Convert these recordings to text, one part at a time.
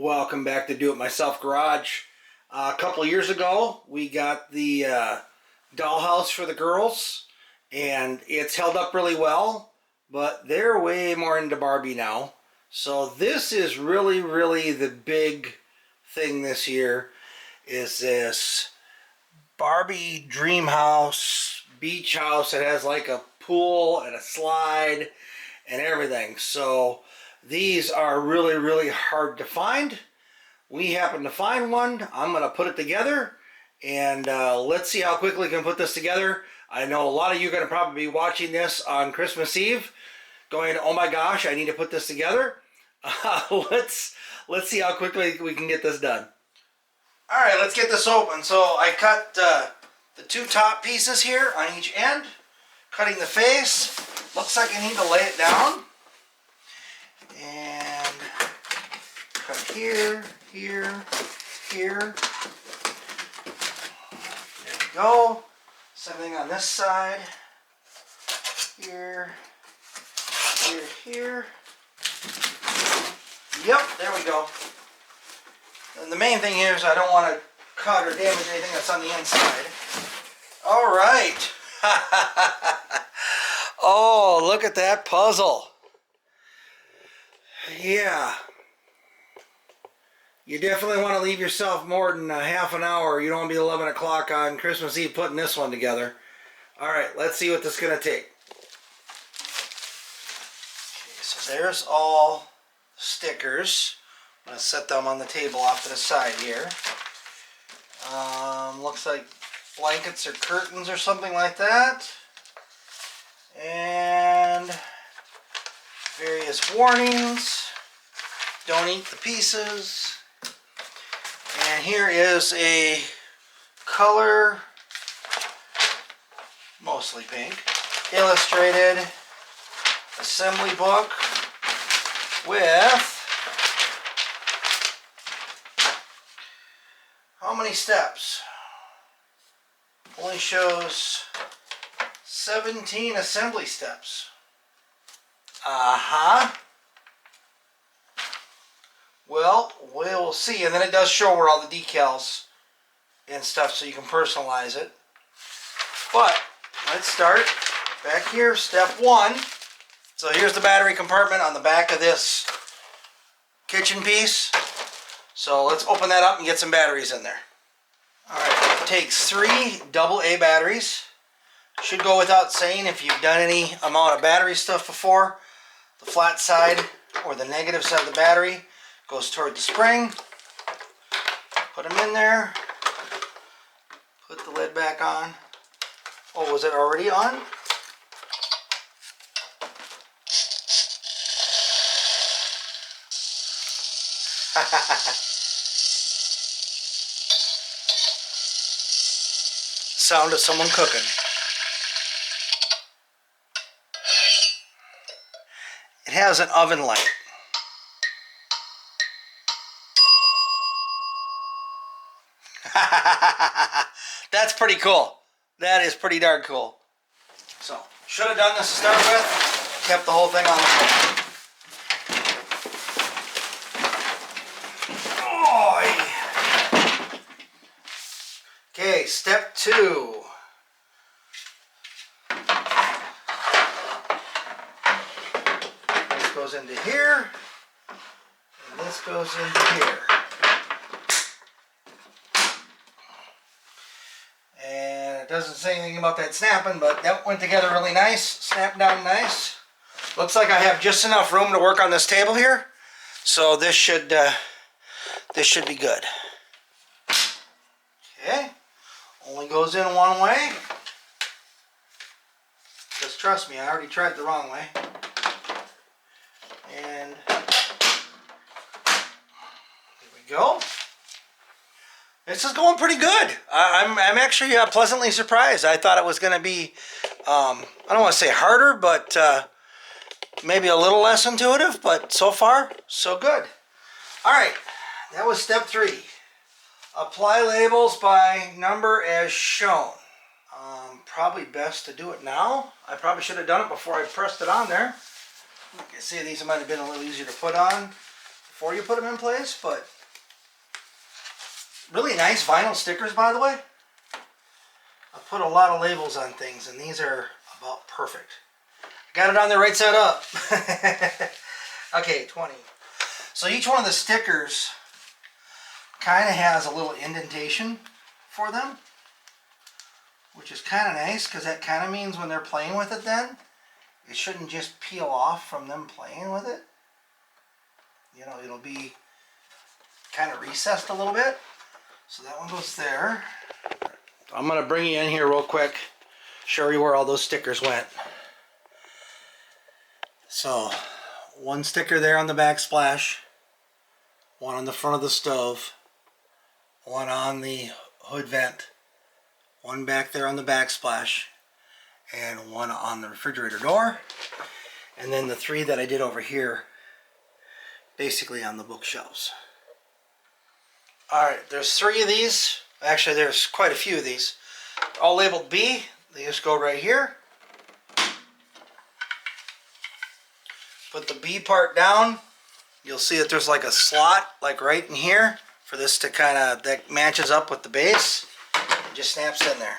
Welcome back to Do It Myself Garage. A couple of years ago, we got the Dollhouse for the girls, and it's held up really well, but they're way more into Barbie now. So this is really the big thing this year, is this Barbie Dreamhouse beach house. It has like a pool and a slide and everything. So these are really hard to find. We happen to find one. I'm going to put it together, and let's see how quickly we can put this together. I know a lot of you are going to probably be watching this on Christmas Eve going, oh my gosh, I need to put this together. Let's see how quickly we can get this done. Alright, let's get this open. So I cut the two top pieces here on each end, cutting the face. Looks like I need to lay it down. And cut here. There we go. Same thing on this side. Here. Yep, there we go. And the main thing here is I don't want to cut or damage anything that's on the inside. Alright. Oh, look at that puzzle. Yeah. You definitely want to leave yourself more than a half an hour. You don't want to be 11 o'clock on Christmas Eve putting this one together. Alright, let's see what this is going to take. Okay, so there's all stickers. I'm going to set them on the table off to the side here. Looks like blankets or curtains or something like that. And various warnings. Don't eat the pieces. And here is a color, mostly pink, illustrated assembly book with how many steps? Only shows 17 assembly steps. Well, we'll see. And then it does show where all the decals and stuff, so you can personalize it. But let's start back here, step one. So here's the battery compartment on the back of this kitchen piece. So let's open that up and get some batteries in there. Alright, it takes 3 AA batteries. Should go without saying if you've done any amount of battery stuff before. The flat side or the negative side of the battery goes toward the spring. Put them in there. Put the lid back on. Oh, was it already on? Sound of someone cooking. It has an oven light. That's pretty cool. That is pretty darn cool. So, should have done this to start with. Kept the whole thing on the phone. Okay, step 2. This goes into here, and this goes into here. And it doesn't say anything about that snapping, but that went together really nice. Snapped down nice. Looks like I have just enough room to work on this table here, so this should be good. Okay. Only goes in one way. Just trust me, I already tried the wrong way. And here we go. This is going pretty good. I'm actually pleasantly surprised. I thought it was going to be, I don't want to say harder, but maybe a little less intuitive, but so far, so good. Alright, that was step 3. Apply labels by number as shown. Probably best to do it now. I probably should have done it before I pressed it on there. Okay, see, these might have been a little easier to put on before you put them in place, but really nice vinyl stickers, by the way. I put a lot of labels on things, and these are about perfect. Got it on there right side up. Okay, 20. So each one of the stickers kind of has a little indentation for them, which is kind of nice because that kind of means when they're playing with it then, it shouldn't just peel off from them playing with it. You know, it'll be kind of recessed a little bit. So that one goes there. I'm going to bring you in here real quick, show you where all those stickers went. So, one sticker there on the backsplash, one on the front of the stove, one on the hood vent, one back there on the backsplash, and one on the refrigerator door, and then the 3 that I did over here, basically on the bookshelves. Alright, there's 3 of these. Actually, there's quite a few of these. All labeled B. They just go right here. Put the B part down. You'll see that there's like a slot, like right in here, for this to kind of, that matches up with the base. It just snaps in there.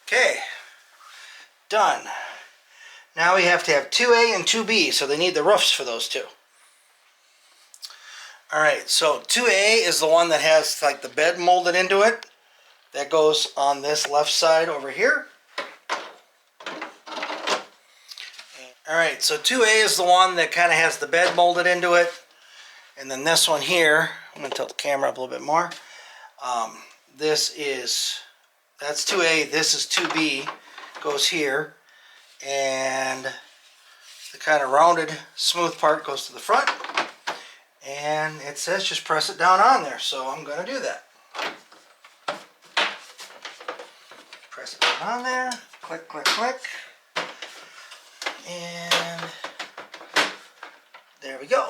Okay, done. Now we have to have 2A and 2B, so they need the roofs for those two. Alright, so 2A is the one that has like the bed molded into it. That goes on this left side over here. Alright, so 2A is the one that kind of has the bed molded into it. And then this one here, I'm going to tilt the camera up a little bit more. That's 2A, this is 2B, goes here. And the kind of rounded, smooth part goes to the front. And it says just press it down on there, so I'm going to do that. Press it down on there, click, click, click. And there we go.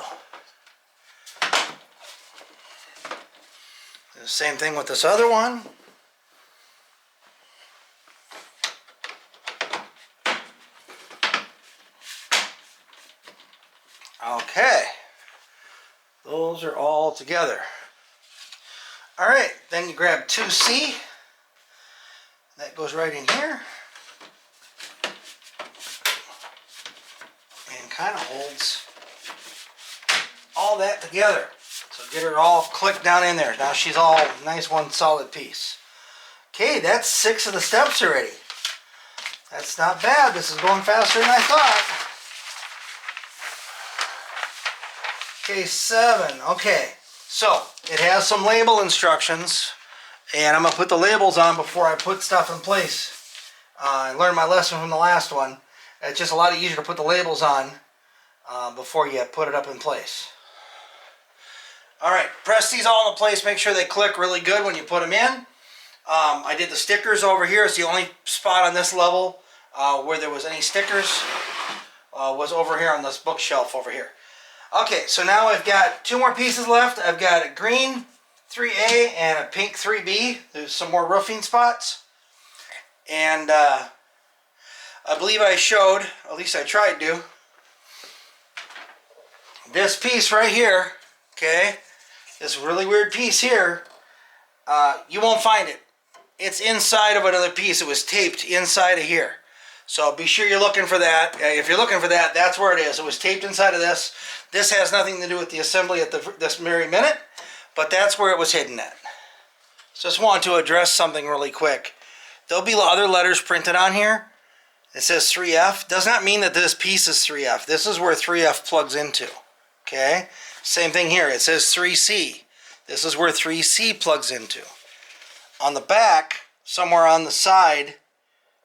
The same thing with this other one. Okay. Those are all together. Alright, then you grab 2C. That goes right in here. And kind of holds all that together. So get her all clicked down in there. Now she's all nice, one solid piece. Okay, that's 6 of the steps already. That's not bad. This is going faster than I thought. Okay, 7. Okay, so it has some label instructions, and I'm going to put the labels on before I put stuff in place. I learned my lesson from the last one. It's just a lot easier to put the labels on before you put it up in place. Alright, press these all into place. Make sure they click really good when you put them in. I did the stickers over here. It's the only spot on this level where there was any stickers was over here on this bookshelf over here. Okay, so now I've got 2 more pieces left. I've got a green 3A and a pink 3B. There's some more roofing spots. And I believe I showed, at least I tried to, this piece right here, okay, this really weird piece here, you won't find it. It's inside of another piece. It was taped inside of here. So be sure you're looking for that. If you're looking for that, that's where it is. It was taped inside of this. This has nothing to do with the assembly at this very minute, but that's where it was hidden at. So just want to address something really quick. There'll be other letters printed on here. It says 3F. Does not mean that this piece is 3F. This is where 3F plugs into. Okay? Same thing here. It says 3C. This is where 3C plugs into. On the back, somewhere on the side,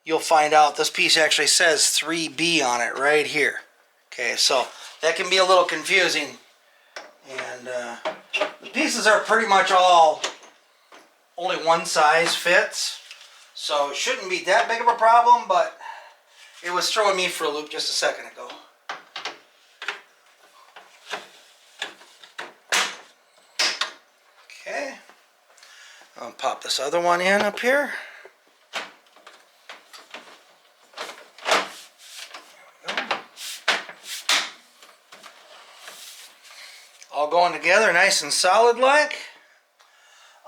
you'll find out this piece actually says 3B on it right here. Okay, so that can be a little confusing. And the pieces are pretty much all only one size fits. So it shouldn't be that big of a problem, but it was throwing me for a loop just a second ago. Okay, I'll pop this other one in up here. all going together nice and solid like.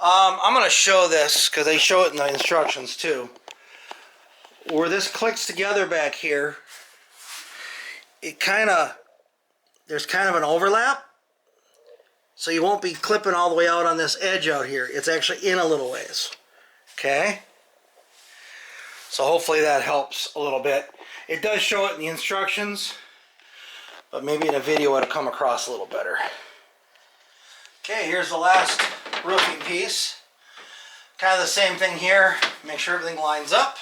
I'm going to show this because they show it in the instructions too. Where this clicks together back here, there's kind of an overlap. So you won't be clipping all the way out on this edge out here. It's actually in a little ways. Okay? So hopefully that helps a little bit. It does show it in the instructions, but maybe in a video it'll come across a little better. Okay, here's the last roofing piece. Kind of the same thing here. Make sure everything lines up.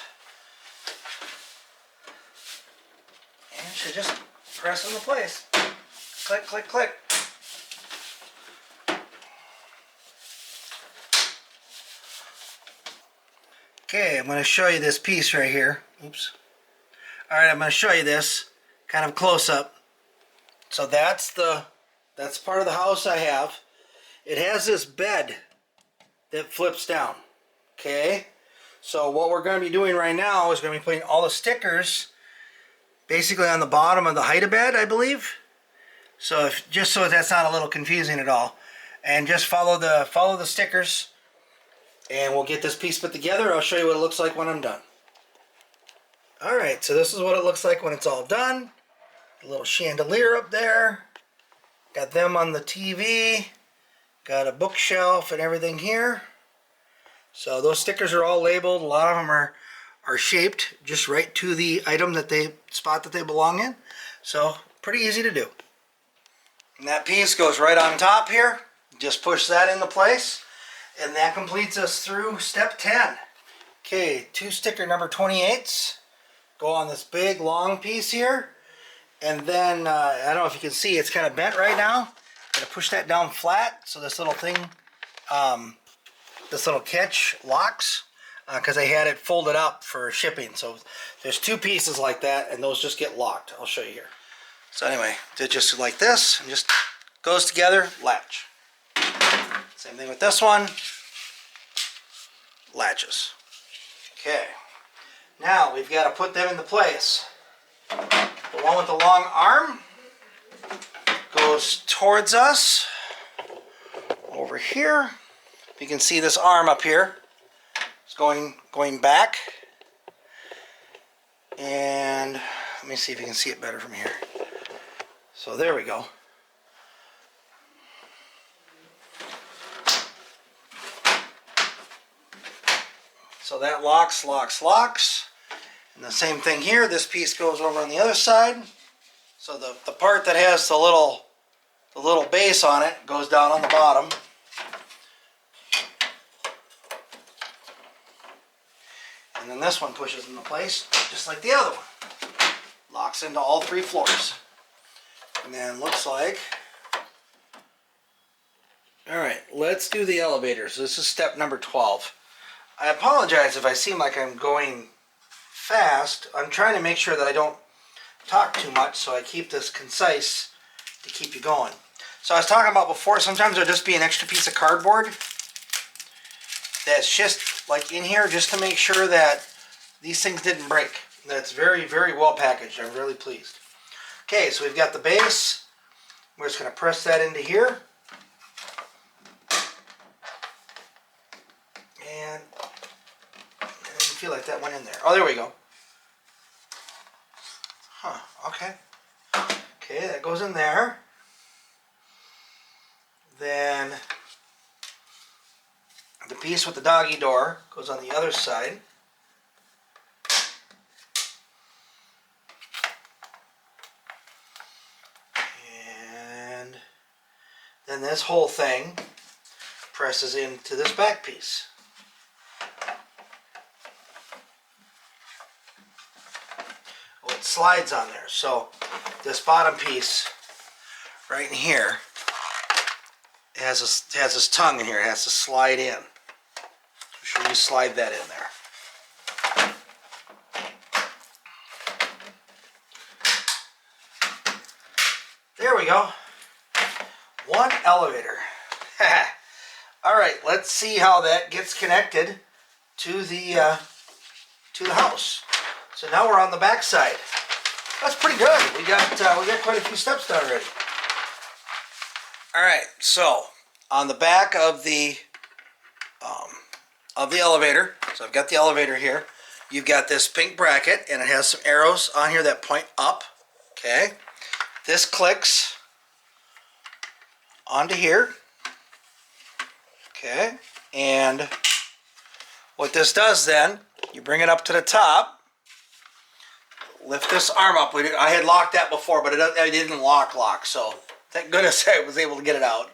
And it should just press into place. Click, click, click. Okay, I'm going to show you this piece right here. Oops. Alright, I'm going to show you this kind of close up. So that's part of the house I have. It has this bed that flips down. Okay? So what we're going to be doing right now is going to be putting all the stickers basically on the bottom of the hide bed, I believe. So just so that's not a little confusing at all. And just follow the stickers. And we'll get this piece put together. I'll show you what it looks like when I'm done. Alright, so this is what it looks like when it's all done. A little chandelier up there. Got them on the TV. Got a bookshelf and everything here. So those stickers are all labeled. A lot of them are shaped just right to the item spot that they belong in. So pretty easy to do. And that piece goes right on top here. Just push that into place. And that completes us through step 10. Okay, 2 sticker number 28s go on this big long piece here. And then, I don't know if you can see, it's kind of bent right now. I'm going to push that down flat so this little thing, this little catch locks. Because I had it folded up for shipping. So there's 2 pieces like that and those just get locked. I'll show you here. So anyway, it's just like this and just goes together, latch. Same thing with this one. Latches. Okay. Now we've got to put them into place. The one with the long arm goes towards us over here. You can see this arm up here. It's going back. And let me see if you can see it better from here. So there we go. So that locks. And the same thing here, this piece goes over on the other side. So the part that has the little base on it goes down on the bottom. And then this one pushes into place just like the other one. Locks into all 3 floors. And then looks like, alright, let's do the elevator. So this is step number 12. I apologize if I seem like I'm going fast. I'm trying to make sure that I don't talk too much so I keep this concise to keep you going. So I was talking about before, sometimes there'll just be an extra piece of cardboard that's just like in here just to make sure that these things didn't break. That's very, very well packaged. I'm really pleased. Okay, so we've got the base. We're just going to press that into here. And I didn't feel like that went in there. Oh, there we go. Huh, okay. Okay, that goes in there. Then the piece with the doggy door goes on the other side. And then this whole thing presses into this back piece. Well, it slides on there. So this bottom piece right in here has this tongue in here. It has to slide in. Make sure you slide that in there. There we go. One elevator. Alright, let's see how that gets connected to the house. So now we're on the back side. That's pretty good. We got quite a few steps done already. All right, so on the back of the elevator, so I've got the elevator here. You've got this pink bracket, and it has some arrows on here that point up. Okay, this clicks onto here. Okay, and what this does then, you bring it up to the top, lift this arm up. I had locked that before, but it didn't lock, so thank goodness I was able to get it out.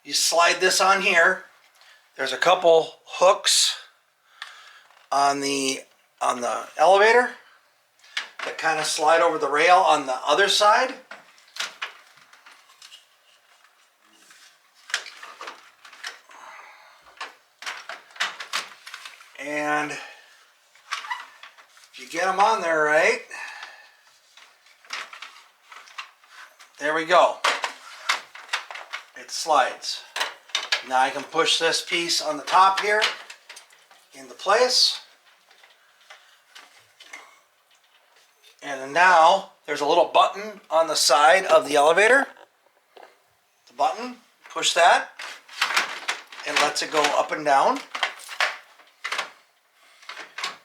You slide this on here. There's a couple hooks on the elevator that kind of slide over the rail on the other side. And if you get them on there right, there we go. It slides. Now I can push this piece on the top here into place. And now there's a little button on the side of the elevator. The button, push that, and lets it go up and down.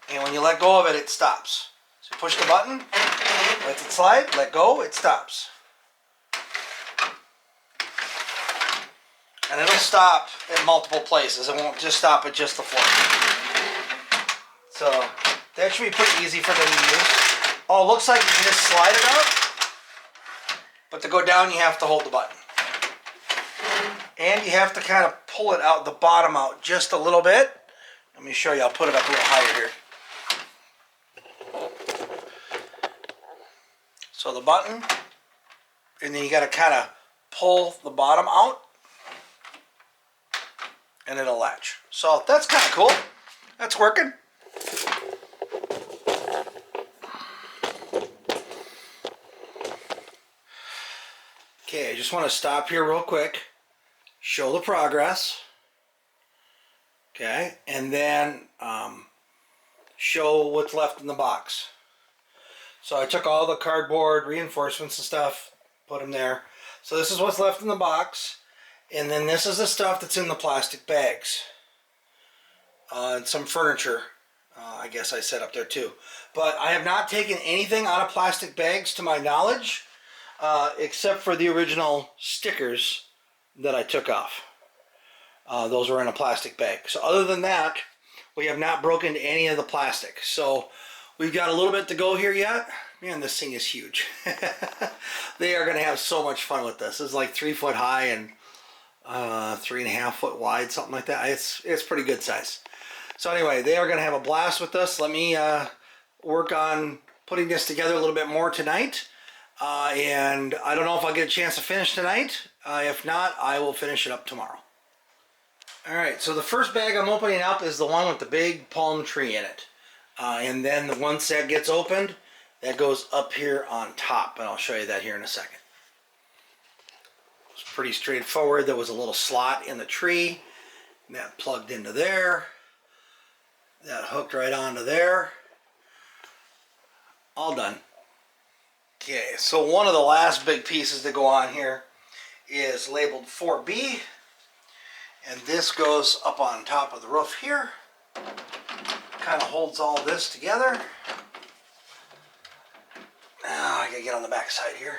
And when you let go of it, it stops. So you push the button, let it slide, let go, it stops. And it'll stop at multiple places. It won't just stop at just the floor. So that should be pretty easy for them to use. Oh, it looks like you can just slide it up. But to go down, you have to hold the button. And you have to kind of pull it out, the bottom out just a little bit. Let me show you. I'll put it up a little higher here. So the button, and then you got to kind of pull the bottom out, and it'll latch. So that's kind of cool. That's working. Okay, I just want to stop here real quick, show the progress. Okay, and then show what's left in the box. So I took all the cardboard reinforcements and stuff, put them there. So this is what's left in the box. And then this is the stuff that's in the plastic bags. And some furniture, I guess I set up there too. But I have not taken anything out of plastic bags to my knowledge, except for the original stickers that I took off. Those were in a plastic bag. So other than that, we have not broken any of the plastic. So we've got a little bit to go here yet. Man, this thing is huge. They are going to have so much fun with this. It's like 3 foot high and 3.5 foot wide, something like that. It's pretty good size. So anyway, they are going to have a blast with this. Let me work on putting this together a little bit more tonight. And I don't know if I'll get a chance to finish tonight. If not, I will finish it up tomorrow. Alright, so the first bag I'm opening up is the one with the big palm tree in it. And then once that gets opened, that goes up here on top. And I'll show you that here in a second. It's pretty straightforward. There was a little slot in the tree. And that plugged into there. That hooked right onto there. All done. Okay, so one of the last big pieces that go on here is labeled 4B. And this goes up on top of the roof here. Kind of holds all this together. Now I gotta get on the back side here.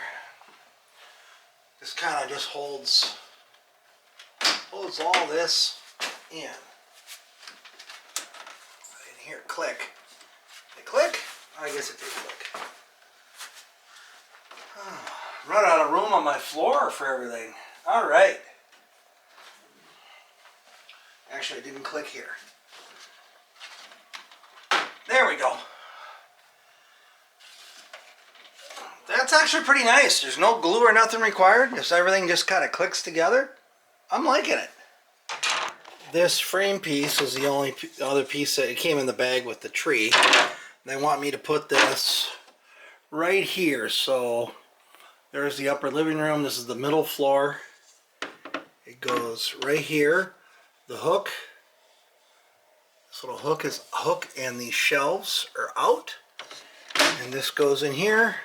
This kind of just holds all this in. I didn't hear it click. Did it click? I guess it did click. Run out of room on my floor for everything. All right. Actually, it didn't click here. There we go. That's actually pretty nice. There's no glue or nothing required. Just everything just kind of clicks together. I'm liking it. This frame piece was the only other piece that it came in the bag with the tree. They want me to put this right here. So there's the upper living room. This is the middle floor. It goes right here. The hook. This little hook is a hook, and these shelves are out. And this goes in here.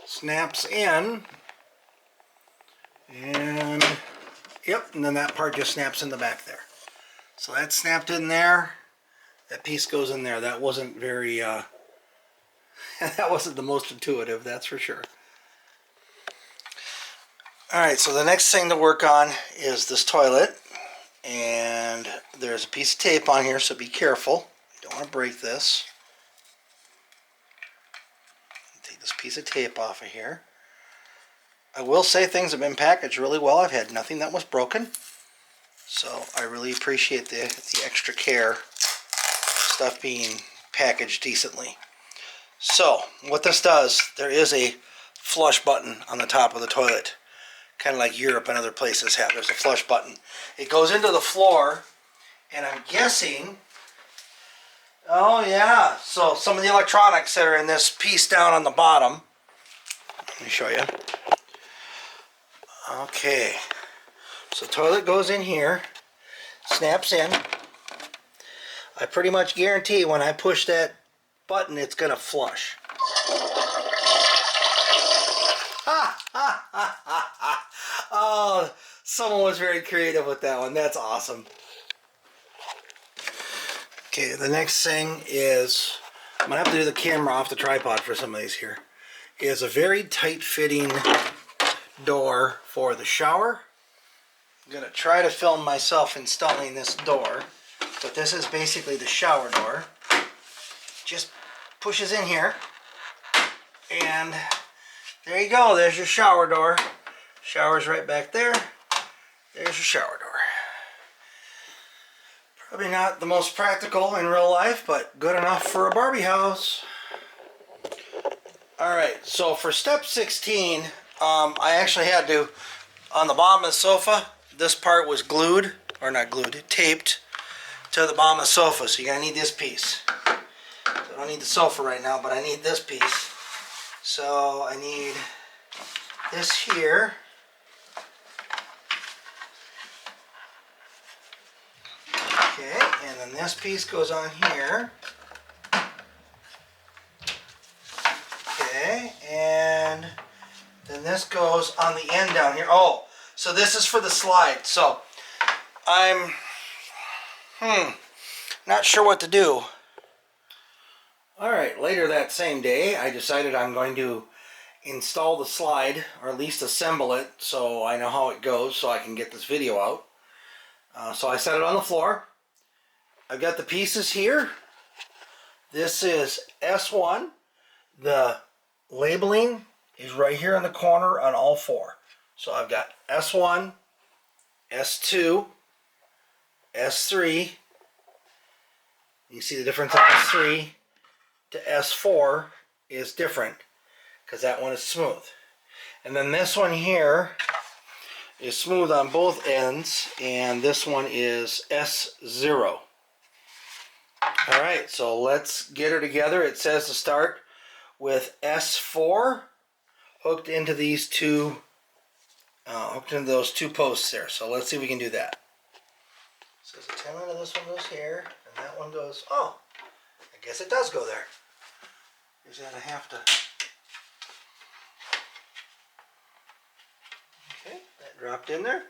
Snaps in, And yep, and then that part just snaps in the back there. So that's snapped in there. That piece goes in there. That wasn't very, that wasn't the most intuitive, that's for sure. Alright, so the next thing to work on is this toilet. And there's a piece of tape on here, so be careful. You don't want to break this. Take this piece of tape off of here. I will say things have been packaged really well. I've had nothing that was broken. So I really appreciate the extra care. Stuff being packaged decently. So what this does, there is a flush button on the top of the toilet. Kind of like Europe and other places have. There's a flush button. It goes into the floor, and I'm guessing, oh yeah, so some of the electronics that are in this piece down on the bottom. Let me show you. Okay, so toilet goes in here, snaps in. I pretty much guarantee when I push that button, it's going to flush. Oh, someone was very creative with that one. That's awesome. Okay, the next thing is, I'm going to have to do the camera off the tripod for some of these here, is a very tight-fitting door for the shower. I'm going to try to film myself installing this door, but this is basically the shower door. Just pushes in here, and there you go. There's your shower door. Shower's right back there. There's your shower door. Probably not the most practical in real life, but good enough for a Barbie house. Alright, so for step 16, I actually had to, on the bottom of the sofa, this part was glued, or not glued, taped to the bottom of the sofa, so you're going to need this piece. So I don't need the sofa right now, but I need this piece. So I need this here. Okay, and then this piece goes on here. Okay, and then this goes on the end down here. Oh, so this is for the slide. So I'm not sure what to do. Alright, later that same day, I decided I'm going to install the slide, or at least assemble it, so I know how it goes, so I can get this video out. So I set it on the floor. I've got the pieces here. This is S1. The labeling is right here in the corner on all four. So I've got S1, S2, S3. You see the difference on S3 to S4 is different because that one is smooth. And then this one here is smooth on both ends, and this one is S0. Alright, so let's get her together. It says to start with S4 hooked into these two, hooked into those two posts there. So let's see if we can do that. So the tail end of this one goes here, and that one goes, oh, I guess it does go there. Is that I have to, okay, that dropped in there.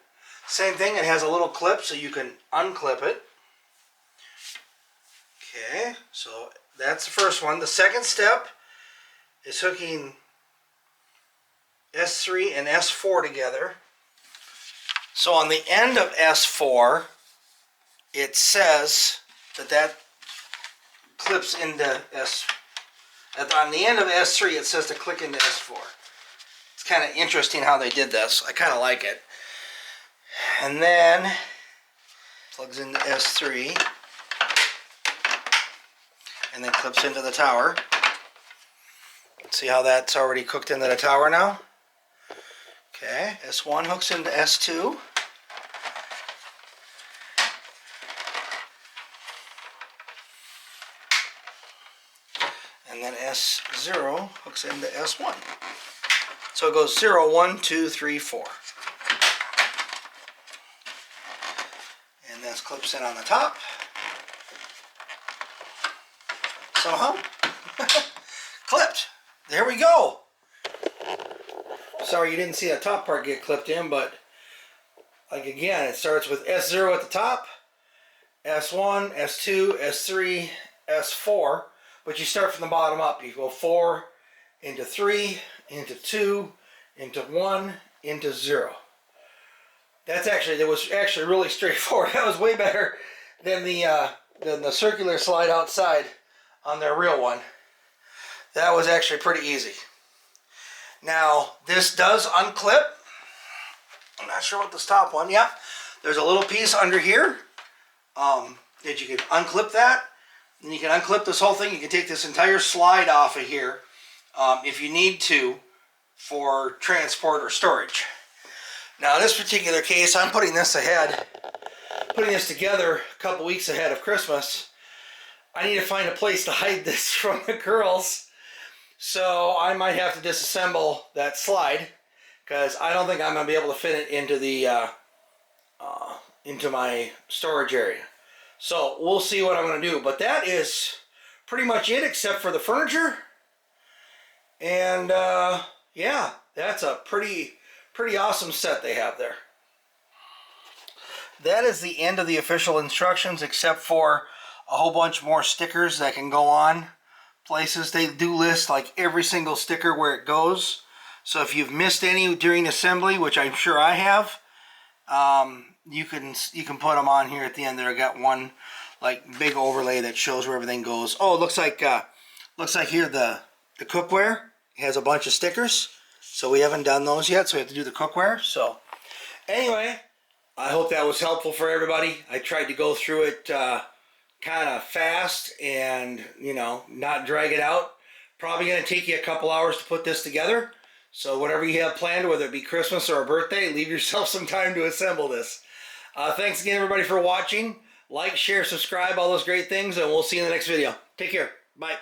Same thing, it has a little clip so you can unclip it. Okay, so that's the first one. The second step is hooking S3 and S4 together. So on the end of S4, it says that clips into S. On the end of S3, it says to click into S4. It's kind of interesting how they did this. I kind of like it. And then plugs into S3. And then clips into the tower. See how that's already cooked into the tower now? Okay, S1 hooks into S2. And then S0 hooks into S1. So it goes 0, 1, 2, 3, 4. And this clips in on the top. Somehow clipped. There we go. sorry you didn't see that top part get clipped in, but like again, it starts with S0 at the top, S1, S2, S3, S4, but you start from the bottom up. You go 4 into 3, into 2, into 1, into 0. That was actually really straightforward. That was way better than the circular slide outside on their real one. That was actually pretty easy. Now, this does unclip. I'm not sure what this top one, yeah. There's a little piece under here that you can unclip that. And you can unclip this whole thing. You can take this entire slide off of here if you need to for transport or storage. Now, in this particular case, I'm putting this together a couple weeks ahead of Christmas. I need to find a place to hide this from the girls. So I might have to disassemble that slide because I don't think I'm going to be able to fit it into my storage area. So we'll see what I'm going to do. But that is pretty much it except for the furniture. And yeah, that's a pretty awesome set they have there. That is the end of the official instructions except for a whole bunch more stickers that can go on places. They do list like every single sticker where it goes. So if you've missed any during assembly, which I'm sure I have, you can put them on here at the end there. I got one like big overlay that shows where everything goes. Oh, it looks like here the cookware has a bunch of stickers. So we haven't done those yet, so we have to do the cookware. So anyway, I hope that was helpful for everybody. I tried to go through it kind of fast and, you know, not drag it out. Probably going to take you a couple hours to put this together. So whatever you have planned, whether it be Christmas or a birthday, leave yourself some time to assemble this. Thanks again, everybody, for watching. Like, share, subscribe, all those great things, and we'll see you in the next video. Take care. Bye.